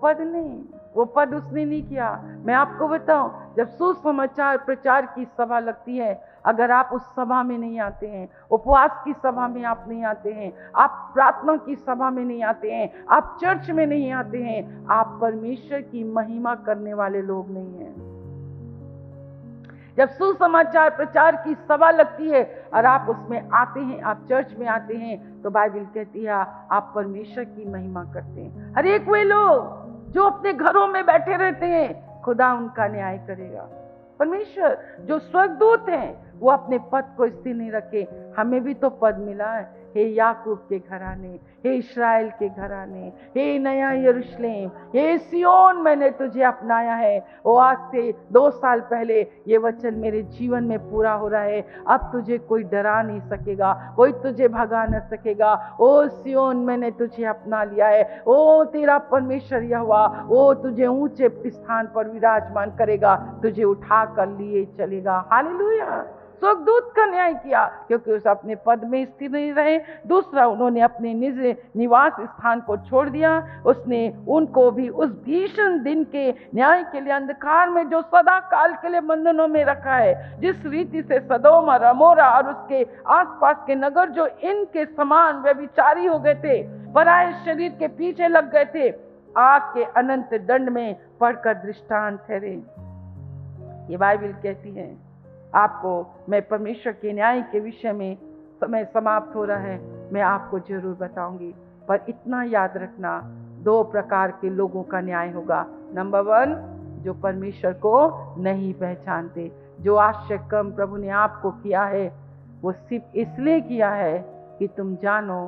पद उसने नहीं किया। मैं आपको बताऊं, जब सुसमाचार प्रचार की सभा लगती है, अगर आप उस सभा में नहीं आते हैं, उपवास की सभा में आप नहीं आते हैं, आप प्रार्थना की सभा में नहीं आते हैं, आप चर्च में नहीं आते हैं, आप परमेश्वर की महिमा करने वाले लोग नहीं हैं। जब सुसमाचार प्रचार की सभा लगती है और आप उसमें आते हैं, आप चर्च में आते हैं, तो बाइबल कहती है आप परमेश्वर की महिमा करते हैं। हर एक वे लोग जो अपने घरों में बैठे रहते हैं, खुदा उनका न्याय करेगा। परमेश्वर जो स्वर्गदूत हैं वो अपने पद को स्थिर नहीं रखे। हमें भी तो पद मिला है, हे याकूब के घराने, हे इस्राएल के घराने, हे नया यरूशलेम, हे सियोन, मैंने तुझे अपनाया है। वो आज से 2 साल पहले ये वचन मेरे जीवन में पूरा हो रहा है। अब तुझे कोई डरा नहीं सकेगा, कोई तुझे भगा न सकेगा। ओ सियोन, मैंने तुझे अपना लिया है। ओ तेरा परमेश्वर यहोवा, वो तुझे ऊंचे स्थान पर विराजमान करेगा, तुझे उठा कर लिए चलेगा। हालेलुया। स्वर्गदूत का न्याय किया क्योंकि उस अपने पद में स्थिर नहीं रहे। दूसरा, उन्होंने अपने निज निवास स्थान को छोड़ दिया। उसने उनको भी उस भीषण दिन के न्याय के लिए अंधकार में जो सदा काल के लिए बंधनों में रखा है। जिस रीति से सदोम और अमोरा और उसके आसपास के नगर जो इनके समान व्यभिचारी हो गए थे, पराये शरीर के पीछे लग गए थे, आग के अनंत दंड में पड़कर दृष्टांत ठहरे। ये बाइबल कहती है। आपको मैं परमेश्वर के न्याय के विषय में, समय समाप्त हो रहा है, मैं आपको जरूर बताऊंगी, पर इतना याद रखना, 2 प्रकार के लोगों का न्याय होगा। नंबर 1, जो परमेश्वर को नहीं पहचानते। जो आश्चर्य कर्म प्रभु ने आपको किया है वो सिर्फ इसलिए किया है कि तुम जानो,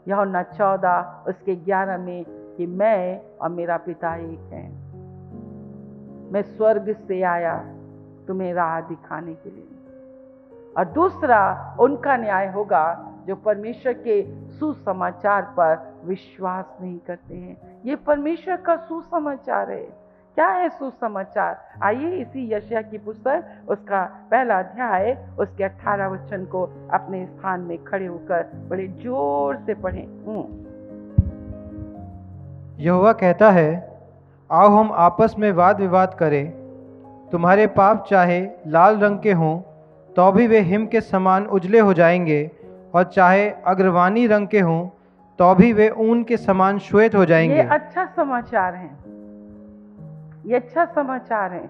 यूहन्ना 14 उसके 11 में, कि मैं और मेरा पिता एक हैं। मैं स्वर्ग से आया तुम्हें राह दिखाने के लिए। और दूसरा उनका न्याय होगा जो परमेश्वर के सुसमाचार पर विश्वास नहीं करते हैं। ये परमेश्वर का सुसमाचार है। क्या है सुसमाचार? आइए इसी यशायाह की पुस्तक उसका 1 अध्याय उसके 18 वचन को अपने स्थान में खड़े होकर बड़े जोर से पढ़ें। यहोवा कहता है, आओ हम आपस में वाद विवाद करें। तुम्हारे पाप चाहे लाल रंग के हों तो भी वे हिम के समान उजले हो जाएंगे, और चाहे अग्रवानी रंग के हों तो भी वे ऊन के समान श्वेत हो जाएंगे। ये अच्छा समाचार है, ये अच्छा समाचार है।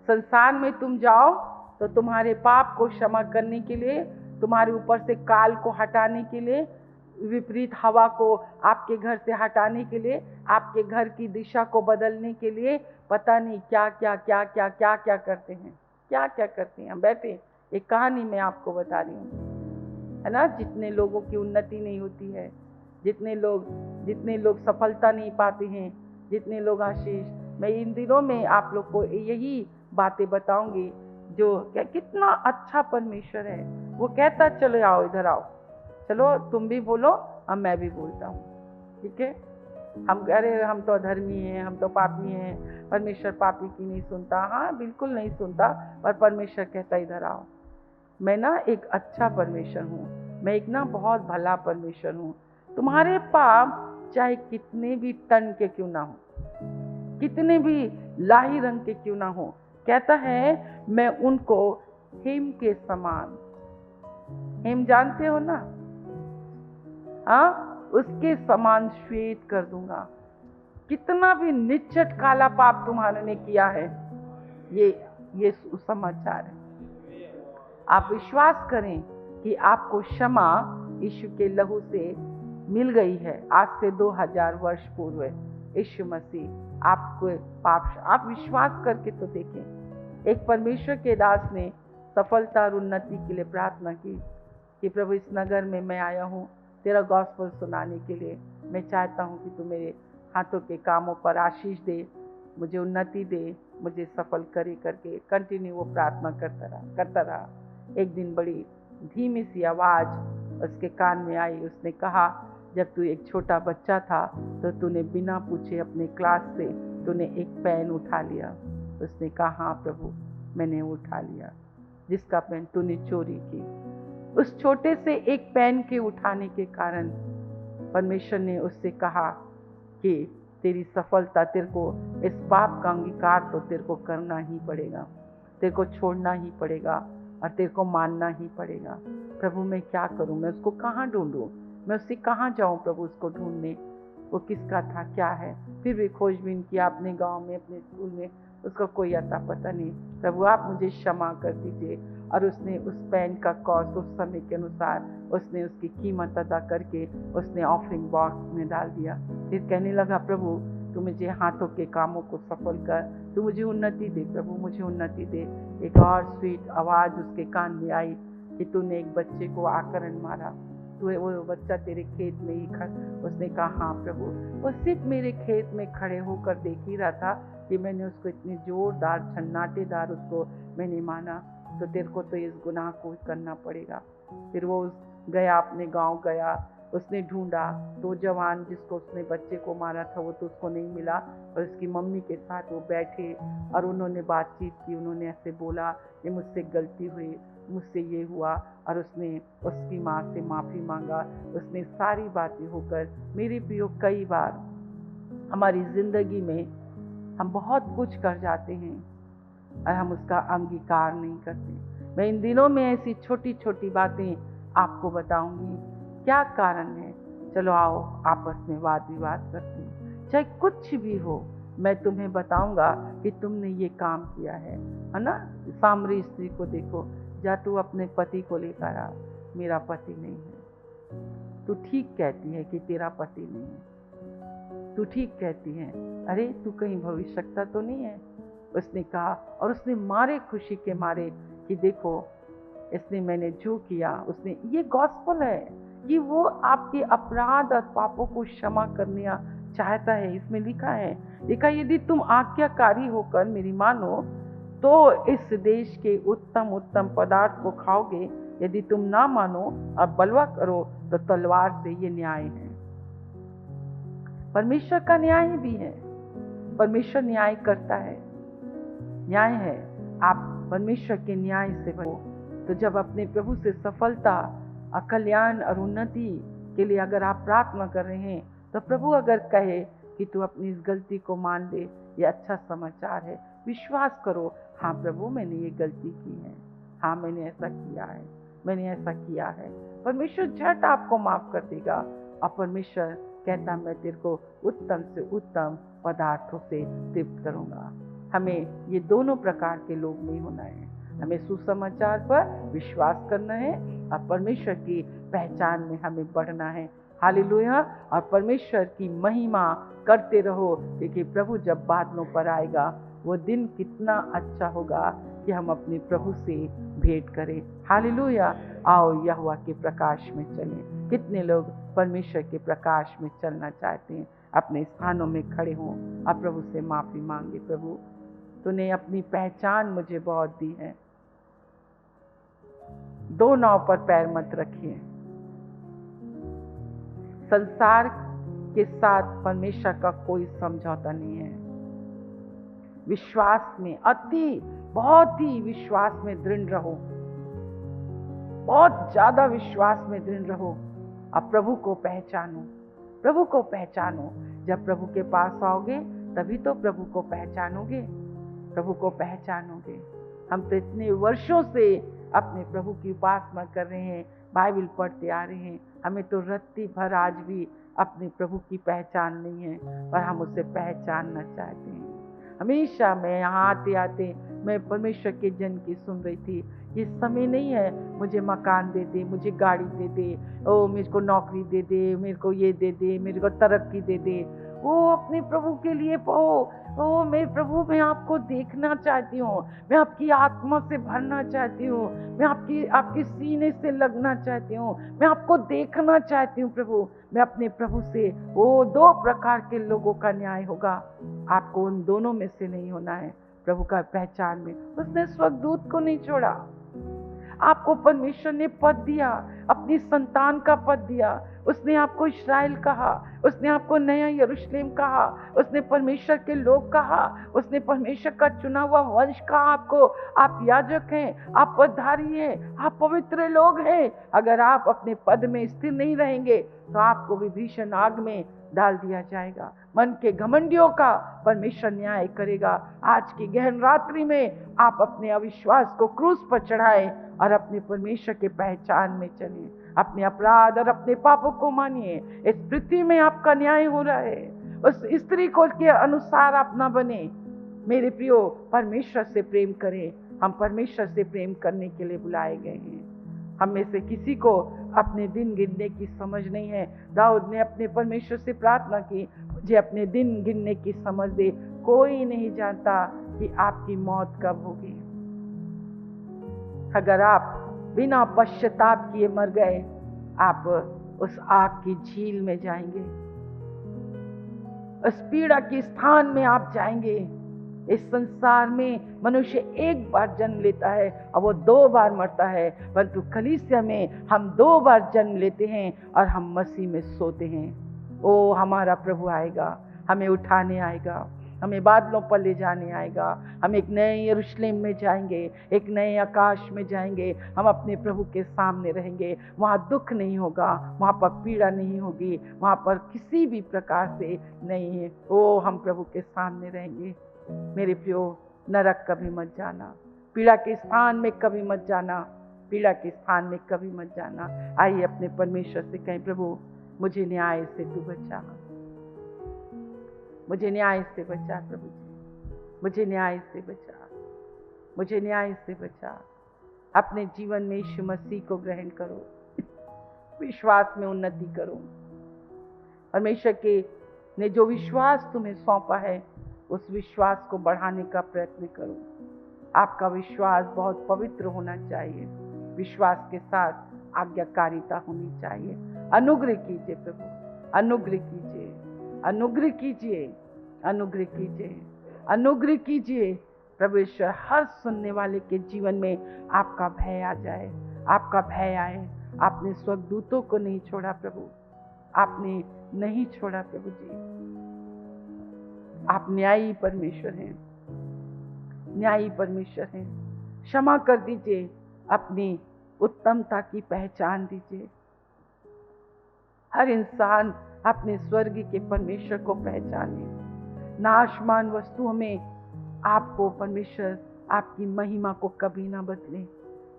संसार में तुम जाओ तो तुम्हारे पाप को क्षमा करने के लिए, तुम्हारे ऊपर से काल को हटाने के लिए, विपरीत हवा को आपके घर से हटाने के लिए, आपके घर की दिशा को बदलने के लिए पता नहीं क्या क्या क्या क्या क्या क्या करते हैं, क्या क्या करते हैं। बैठे, एक कहानी मैं आपको बता रही हूँ, है ना। जितने लोगों की उन्नति नहीं होती है, जितने लोग सफलता नहीं पाते हैं, जितने लोग आशीष, मैं इन दिनों में आप लोग को यही बातें बताऊंगी जो कितना अच्छा परमेश्वर है। वो कहता चलो आओ, इधर आओ, चलो तुम भी बोलो और मैं भी बोलता हूँ, ठीक है। हम तो अधर्मी हैं, हम तो पापी हैं, परमेश्वर पापी की नहीं सुनता। हाँ, बिल्कुल नहीं सुनता, पर परमेश्वर कहता इधर आओ, मैं ना एक अच्छा परमेश्वर हूँ, मैं एक ना बहुत भला परमेश्वर हूँ। तुम्हारे पाप चाहे कितने भी टन के क्यों ना हो, कितने भी लाही रंग के क्यों ना हो, कहता है मैं उनको हिम के समान, हिम जानते हो ना, हाँ, उसके समान श्वेत कर दूंगा। कितना भी निश्चित काला पाप तुम्हारे ने किया है, ये सुसमाचार है। आप विश्वास करें कि आपको क्षमा यीशु के लहू से मिल गई है। आज से 2000 वर्ष पूर्व यीशु मसीह आपको पाप, आप विश्वास करके तो देखें। एक परमेश्वर के दास ने सफलता और उन्नति के लिए प्रार्थना की कि प्रभु इस नगर में मैं आया हूँ तेरा गॉस्पेल सुनाने के लिए। मैं चाहता हूँ कि तू मेरे हाथों के कामों पर आशीष दे, मुझे उन्नति दे, मुझे सफल करे करके कंटिन्यू वो प्रार्थना करता रहा। एक दिन बड़ी धीमी सी आवाज़ उसके कान में आई। उसने कहा, जब तू एक छोटा बच्चा था तो तूने बिना पूछे अपने क्लास से तूने एक पेन उठा लिया। उसने कहा, हाँ प्रभु मैंने उठा लिया, जिसका पेन तूने चोरी की। उस छोटे से एक पेन के उठाने के कारण परमेश्वर ने उससे कहा कि तेरी सफलता, तेरे को इस पाप का अंगीकार तो तेरे को करना ही पड़ेगा, तेरे को छोड़ना ही पड़ेगा और तेरे को मानना ही पड़ेगा। प्रभु मैं क्या करूं, मैं उसको कहाँ ढूंढूं, मैं उससे कहाँ जाऊं प्रभु उसको ढूंढने, वो किसका था, क्या है। फिर भी खोजबीन किया अपने गांव में, अपने स्कूल में, उसका कोई अता पता नहीं। प्रभु आप मुझे क्षमा कर दीजिए। और उसने उस पेन का कॉस्ट उस समय के अनुसार उसने उसकी कीमत अदा करके उसने ऑफरिंग बॉक्स में डाल दिया। फिर कहने लगा, प्रभु तू मुझे हाथों के कामों को सफल कर, तू मुझे उन्नति दे, प्रभु मुझे उन्नति दे। एक और स्वीट आवाज़ उसके कान में आई कि तूने एक बच्चे को आकरण मारा, तू वो बच्चा तेरे खेत में ही उसने कहा, हाँ प्रभु। वो सिर्फ मेरे खेत में खड़े होकर देख ही रहा था कि मैंने उसको इतने जोरदार छन्नाटेदार उसको मैंने माना, तो तेरे को तो इस गुनाह को करना पड़ेगा। फिर वो गया, अपने गांव गया, उसने ढूंढा तो जवान जिसको उसने बच्चे को मारा था वो तो उसको नहीं मिला। और उसकी मम्मी के साथ वो बैठे और उन्होंने बातचीत की। उन्होंने ऐसे बोला कि मुझसे गलती हुई, मुझसे ये हुआ, और उसने उसकी माँ से माफ़ी मांगा। उसने सारी बातें होकर, मेरे प्रियो कई बार हमारी ज़िंदगी में हम बहुत कुछ कर जाते हैं और हम उसका अंगीकार नहीं करते। मैं इन दिनों में ऐसी छोटी छोटी बातें आपको बताऊंगी, क्या कारण है। चलो आओ आपस में वाद विवाद करते हैं, चाहे कुछ भी हो, मैं तुम्हें बताऊंगा कि तुमने ये काम किया है ना। सामरी स्त्री को देखो, जा तू अपने पति को लेकर आ, मेरा पति नहीं है। तू ठीक कहती है कि तेरा पति नहीं है, तू ठीक कहती है, अरे तू कहीं भविष्यवक्ता तो नहीं है। उसने कहा, और उसने मारे खुशी के मारे कि देखो इसने मैंने जो किया, उसने, ये गॉस्पेल है कि वो आपके अपराध और पापों को क्षमा करने चाहता है। इसमें लिखा है, यदि तुम आज्ञाकारी होकर मेरी मानो तो इस देश के उत्तम उत्तम पदार्थ को खाओगे, यदि तुम ना मानो और बलवा करो तो तलवार से। ये न्याय है, परमेश्वर का न्याय भी है। परमेश्वर न्याय करता है, न्याय है। आप परमेश्वर के न्याय से बनो। तो जब अपने प्रभु से सफलता, कल्याण और उन्नति के लिए अगर आप प्रार्थना कर रहे हैं, तो प्रभु अगर कहे कि तू अपनी इस गलती को मान ले, ये अच्छा समाचार है। विश्वास करो, हाँ प्रभु मैंने ये गलती की है, हाँ मैंने ऐसा किया है, मैंने ऐसा किया है। परमेश्वर झट आपको माफ कर देगा। और परमेश्वर कहता, मैं तेरे को उत्तम से उत्तम पदार्थों से तृप्त करूँगा। हमें ये दोनों प्रकार के लोग नहीं होना है। हमें सुसमाचार पर विश्वास करना है और परमेश्वर की पहचान में हमें बढ़ना है। हालेलुया। और परमेश्वर की महिमा करते रहो, क्योंकि प्रभु जब बादलों पर आएगा, वो दिन कितना अच्छा होगा कि हम अपने प्रभु से भेंट करें। हालेलुया। आओ यहोवा के प्रकाश में चलें। कितने लोग परमेश्वर के प्रकाश में चलना चाहते हैं? अपने स्थानों में खड़े हों और प्रभु से माफ़ी मांगे। प्रभु तूने अपनी पहचान मुझे बहुत दी है, दो नाव पर पैर मत रखिए। संसार के साथ परमेश्वर का कोई समझौता नहीं है। विश्वास में बहुत ही विश्वास में दृढ़ रहो, बहुत ज्यादा विश्वास में दृढ़ रहो और प्रभु को पहचानो। प्रभु को पहचानो। जब प्रभु के पास आओगे तभी तो प्रभु को पहचानोगे, प्रभु को पहचानोगे। हम तो इतने वर्षों से अपने प्रभु की उपासना कर रहे हैं, बाइबल पढ़ते आ रहे हैं, हमें तो रत्ती भर आज भी अपने प्रभु की पहचान नहीं है, पर हम उसे पहचानना चाहते हैं। हमेशा मैं यहाँ आते आते मैं परमेश्वर के जन की सुन रही थी, ये समय नहीं है मुझे मकान दे दे, मुझे गाड़ी दे दे, ओ मेरे को नौकरी दे दे, मेरे को ये दे दे, मेरे को तरक्की दे दे। वो अपने प्रभु के लिए ओ मेरे प्रभु, मैं आपको देखना चाहती हूँ, मैं आपकी आत्मा से भरना चाहती हूँ, मैं आपके सीने से लगना चाहती हूँ, मैं आपको देखना चाहती हूँ प्रभु। मैं अपने प्रभु से, वो दो प्रकार के लोगों का न्याय होगा, आपको उन दोनों में से नहीं होना है। प्रभु का पहचान में उसने स्वर्गदूत को नहीं छोड़ा, आपको परमेश्वर ने पद दिया, अपनी संतान का पद दिया। उसने आपको इस्राएल कहा, उसने आपको नया यरूशलेम कहा, उसने परमेश्वर के लोग कहा, उसने परमेश्वर का चुना हुआ वंश कहा आपको। आप याजक हैं, आप पदधारी हैं, आप पवित्र लोग हैं। अगर आप अपने पद में स्थिर नहीं रहेंगे तो आपको विभीषण आग में डाल दिया जाएगा। मन के घमंडियों का परमेश्वर न्याय करेगा। आज की गहन रात्रि में आप अपने अविश्वास को क्रूस पर चढ़ाएं और अपने परमेश्वर के पहचान में चलें। अपने अपराध और अपने पापों को मानिए। इस पृथ्वी में आपका न्याय हो रहा है, उस स्त्री को के अनुसार आप ना बने। मेरे प्रियो, परमेश्वर से प्रेम करें। हम परमेश्वर से प्रेम करने के लिए बुलाए गए हैं। हम में से किसी को अपने दिन गिनने की समझ नहीं है। दाऊद ने अपने परमेश्वर से प्रार्थना की, मुझे अपने दिन गिनने की समझ दे। कोई नहीं जानता कि आपकी मौत कब होगी। अगर आप बिना पश्चाताप किए मर गए, आप उस आग की झील में जाएंगे, उस पीड़ा के स्थान में आप जाएंगे। इस संसार में मनुष्य एक बार जन्म लेता है और वो 2 बार मरता है, परंतु कलीसिया में हम 2 बार जन्म लेते हैं और हम मसीह में सोते हैं। ओ हमारा प्रभु आएगा, हमें उठाने आएगा, हमें बादलों पर ले जाने आएगा। हम एक नए यरूशलेम में जाएंगे, एक नए आकाश में जाएंगे। हम अपने प्रभु के सामने रहेंगे। वहाँ दुख नहीं होगा, वहाँ पर पीड़ा नहीं होगी, वहाँ पर किसी भी प्रकार से नहीं है। ओ हम प्रभु के सामने रहेंगे। मेरे प्रियो, नरक कभी मत जाना, पीड़ा के स्थान में कभी मत जाना, पीड़ा के स्थान में कभी मत जाना। आइए अपने परमेश्वर से कहें, प्रभु मुझे न्याय से तू बचा, मुझे न्याय से बचा। प्रभु जी मुझे न्याय से बचा, मुझे न्याय से बचा। अपने जीवन में यीशु मसीह को ग्रहण करो, विश्वास में उन्नति करो। परमेश्वर के ने जो विश्वास तुम्हें सौंपा है, उस विश्वास को बढ़ाने का प्रयत्न करो। आपका विश्वास बहुत पवित्र होना चाहिए, विश्वास के साथ आज्ञाकारिता होनी चाहिए। अनुग्रह कीजिए प्रभु, अनुग्रह कीजिए, अनुग्रह कीजिए, अनुग्रह कीजिए, अनुग्रह कीजिए। परमेश्वर हर सुनने वाले के जीवन में आपका भय आ जाए, आपका भय आए। आपने स्वर्गदूतों को नहीं छोड़ा प्रभु, आपने नहीं छोड़ा प्रभु जी। आप न्यायी परमेश्वर हैं, न्यायी परमेश्वर हैं। क्षमा कर दीजिए, अपनी उत्तमता की पहचान दीजिए। हर इंसान अपने स्वर्ग के परमेश्वर को पहचाने। नाशमान वस्तुओं में आपको परमेश्वर आपकी महिमा को कभी ना बदले,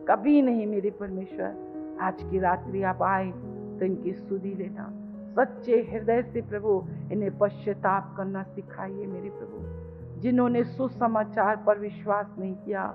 कभी नहीं। मेरे परमेश्वर, आज की रात्रि आप आए तो इनकी सुधि लेना, सच्चे हृदय से प्रभु इन्हें पश्चाताप करना सिखाइए। मेरे प्रभु, जिन्होंने सुसमाचार पर विश्वास नहीं किया,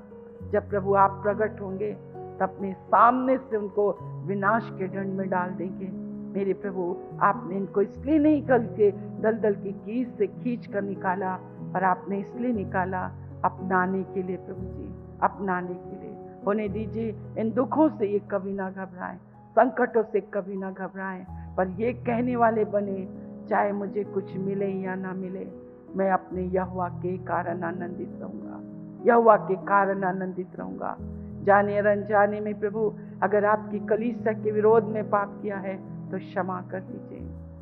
जब प्रभु आप प्रकट होंगे तो अपने सामने से उनको विनाश के दंड में डाल देंगे। मेरे प्रभु, आपने इनको इसलिए नहीं कल के दलदल की कीच से खींच कर निकाला, पर आपने इसलिए निकाला अपनाने के लिए प्रभु जी, अपनाने के लिए। होने दीजिए इन दुखों से ये कभी ना घबराएं, संकटों से कभी ना घबराएं, पर ये कहने वाले बने, चाहे मुझे कुछ मिले या ना मिले, मैं अपने यहोवा के कारण आनंदित रहूंगा, यहोवा के कारण आनंदित रहूंगा। जाने और अनजाने में प्रभु, अगर आपकी कलीसिया के विरोध में पाप किया है तो क्षमा कर दीजिए,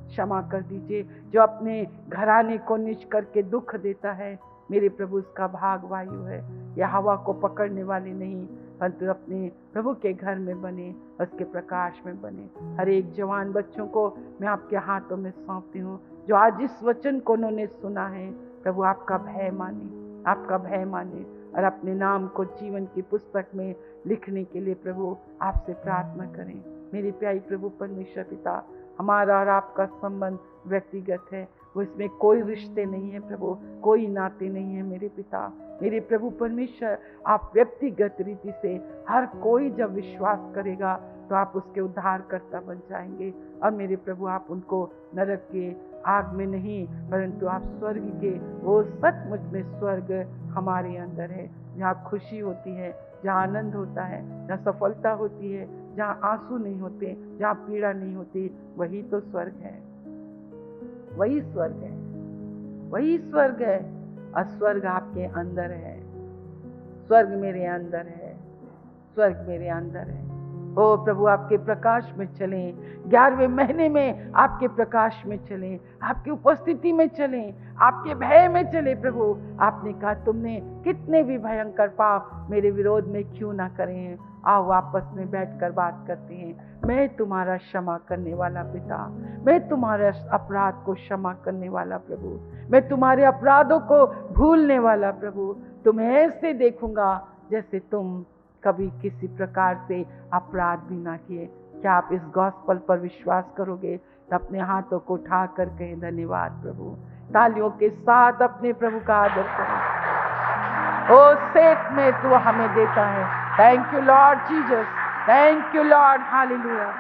क्षमा कर दीजिए। जो अपने घराने को नीच करके दुख देता है, मेरे प्रभु उसका भाग वायु है। यह हवा को पकड़ने वाली नहीं, परंतु अपने प्रभु के घर में बने, उसके प्रकाश में बने। हर एक जवान बच्चों को मैं आपके हाथों में सौंपती हूँ, जो आज इस वचन को उन्होंने सुना है। प्रभु आपका भय माने, आपका भय माने और अपने नाम को जीवन की पुस्तक में लिखने के लिए प्रभु आपसे प्रार्थना करें। मेरे प्यारे प्रभु परमेश्वर पिता, हमारा और आपका संबंध व्यक्तिगत है, वो इसमें कोई रिश्ते नहीं है प्रभु, कोई नाते नहीं है मेरे पिता। मेरे प्रभु परमेश्वर, आप व्यक्तिगत रीति से हर कोई जब विश्वास करेगा तो आप उसके उद्धारकर्ता बन जाएंगे। और मेरे प्रभु आप उनको नरक के आग में नहीं, परंतु आप स्वर्ग के, वो सचमुच में स्वर्ग हमारे अंदर है, जहाँ खुशी होती है, जहाँ आनंद होता है, जहाँ सफलता होती है, जहाँ आंसू नहीं होते, जहाँ पीड़ा नहीं होती, वही तो स्वर्ग है, वही स्वर्ग है, वही स्वर्ग है। और स्वर्ग आपके अंदर है, स्वर्ग मेरे अंदर है, स्वर्ग मेरे अंदर है। ओ प्रभु, आपके प्रकाश में चलें, 11वें महीने में आपके प्रकाश में चलें, आपकी उपस्थिति में चलें, आपके भय में चले। प्रभु आपने कहा तुमने कितने भी भयंकर पाप मेरे विरोध में क्यों ना करें, आओ आपस में बैठकर बात करते हैं। मैं तुम्हारा क्षमा करने वाला पिता, मैं तुम्हारे अपराध को क्षमा करने वाला प्रभु, मैं तुम्हारे अपराधों को भूलने वाला प्रभु। तुम्हें ऐसे देखूंगा जैसे तुम कभी किसी प्रकार से अपराध भी ना किए। क्या आप इस गॉस्पल पर विश्वास करोगे? तो अपने हाथों को उठा कर कहें धन्यवाद प्रभु। तालियों के साथ अपने प्रभु का आदर करें। ओ सेठ में तू हमें देता है। Thank you Lord Jesus, thank you Lord, hallelujah.